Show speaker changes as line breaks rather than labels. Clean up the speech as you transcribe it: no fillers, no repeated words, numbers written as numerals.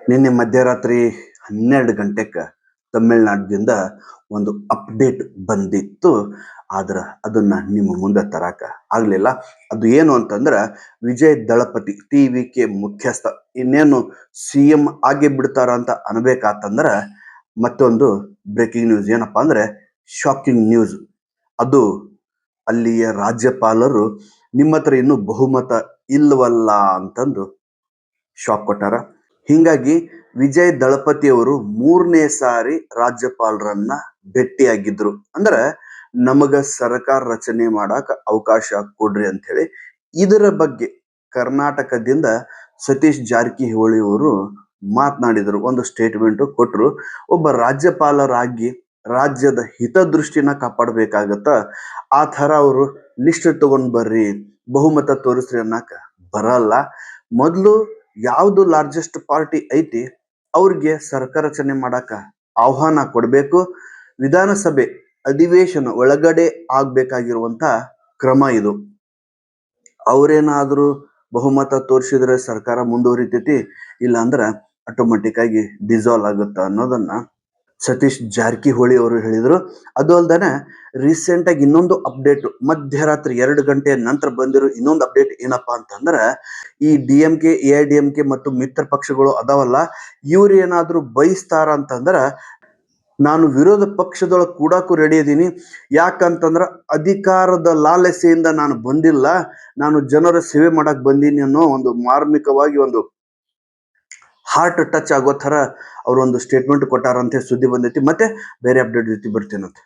ನಿನ್ನೆ ಮಧ್ಯರಾತ್ರಿ 12 ಗಂಟೆಗೆ ತಮಿಳ್ನಾಡಿನಿಂದ ಒಂದು ಅಪ್ಡೇಟ್ ಬಂದಿತ್ತು. ಆದ್ರೆ ಅದನ್ನ ನಿಮ್ಮ ಮುಂದೆ ತರಕ ಆಗ್ಲಿಲ್ಲ. ಅದು ಏನು ಅಂತಂದ್ರೆ, ವಿಜಯ್ ದಳಪತಿ ಟಿ.ವಿ.ಕೆ ಮುಖ್ಯಸ್ಥ ಇನ್ನೇನು ಸಿ.ಎಂ ಆಗಿ ಬಿಡ್ತಾರ ಅಂತ ಅನ್ಬೇಕಾತಂದ್ರೆ, ಮತ್ತೊಂದು ಬ್ರೇಕಿಂಗ್ ನ್ಯೂಸ್ ಏನಪ್ಪಾ ಅಂದ್ರೆ ಶಾಕಿಂಗ್ ನ್ಯೂಸ್. ಅದು ಅಲ್ಲಿಯ ರಾಜ್ಯಪಾಲರು ನಿಮ್ಮ ಹತ್ರ ಇನ್ನೂ ಬಹುಮತ ಇಲ್ವಲ್ಲ ಅಂತಂದು ಶಾಕ್ ಕೊಟ್ಟಾರ. ಹಿಂಗಾಗಿ ವಿಜಯ್ ದಳಪತಿ ಅವರು 3ನೇ ಸಾರಿ ರಾಜ್ಯಪಾಲರನ್ನ ಭೇಟಿಯಾಗಿದ್ರು. ಅಂದ್ರೆ ನಮಗ ಸರ್ಕಾರ ರಚನೆ ಮಾಡಾಕ ಅವಕಾಶ ಕೊಡ್ರಿ ಅಂತ ಹೇಳಿ. ಇದರ ಬಗ್ಗೆ ಕರ್ನಾಟಕದಿಂದ ಸತೀಶ್ ಜಾರಕಿಹೊಳಿ ಅವರು ಮಾತನಾಡಿದ್ರು, ಒಂದು ಸ್ಟೇಟ್ಮೆಂಟ್ ಕೊಟ್ರು. ಒಬ್ಬ ರಾಜ್ಯಪಾಲರಾಗಿ ರಾಜ್ಯದ ಹಿತದೃಷ್ಟಿನ ಕಾಪಾಡಬೇಕಾಗತ್ತ. ಆ ಥರ ಅವರು ಲಿಸ್ಟ್ ತಗೊಂಡ್ ಬರ್ರಿ, ಬಹುಮತ ತೋರಿಸ್ರಿ ಅನ್ನಕ ಬರಲ್ಲ. ಮೊದಲು ಯಾವುದು ಲಾರ್ಜೆಸ್ಟ್ ಪಾರ್ಟಿ ಐತಿ ಅವ್ರಿಗೆ ಸರ್ಕಾರ ರಚನೆ ಮಾಡಾಕ ಆಹ್ವಾನ ಕೊಡಬೇಕು. ವಿಧಾನಸಭೆ ಅಧಿವೇಶನ ಒಳಗಡೆ ಆಗ್ಬೇಕಾಗಿರುವಂತ ಕ್ರಮ ಇದು. ಅವ್ರೇನಾದ್ರೂ ಬಹುಮತ ತೋರಿಸಿದ್ರೆ ಸರ್ಕಾರ ಮುಂದುವರಿತೈತಿ, ಇಲ್ಲ ಅಂದ್ರೆ ಆಟೋಮೆಟಿಕ್ ಆಗಿ ಡಿಸಾಲ್ವ್ ಆಗುತ್ತ ಅನ್ನೋದನ್ನ ಸತೀಶ್ ಜಾರಕಿಹೊಳಿ ಅವರು ಹೇಳಿದ್ರು. ಅದು ಅಲ್ದೇನೆ ರೀಸೆಂಟ್ ಆಗಿ ಇನ್ನೊಂದು ಅಪ್ಡೇಟ್, ಮಧ್ಯರಾತ್ರಿ 2 ಗಂಟೆ ನಂತರ ಬಂದಿರೋ ಇನ್ನೊಂದು ಅಪ್ಡೇಟ್ ಏನಪ್ಪಾ ಅಂತಂದ್ರೆ, ಈ DMK, AIADMK ಮತ್ತು ಮಿತ್ರ ಪಕ್ಷಗಳು ಅದಾವಲ್ಲ, ಇವ್ರು ಏನಾದ್ರೂ ಬಯಸ್ತಾರ ಅಂತಂದ್ರ ನಾನು ವಿರೋಧ ಪಕ್ಷದೊಳಗೆ ಕೂಡಕ್ಕೂ ರೆಡಿ ಇದೀನಿ. ಯಾಕಂತಂದ್ರ ಅಧಿಕಾರದ ಲಾಲಸೆಯಿಂದ ನಾನು ಬಂದಿಲ್ಲ, ನಾನು ಜನರ ಸೇವೆ ಮಾಡಕ್ ಬಂದೀನಿ ಅನ್ನೋ ಒಂದು ಮಾರ್ಮಿಕವಾಗಿ ಒಂದು ಹಾರ್ಟ್ ಟಚ್ ಆಗೋ ತರ ಅವ್ರು ಒಂದು ಸ್ಟೇಟ್ಮೆಂಟ್ ಕೊಟ್ಟಾರಂತೆ ಸುದ್ದಿ ಬಂದೈತಿ. ಮತ್ತೆ ಬೇರೆ ಅಪ್ಡೇಟ್ ಜೊತೆ ಬರ್ತೀನಂತ.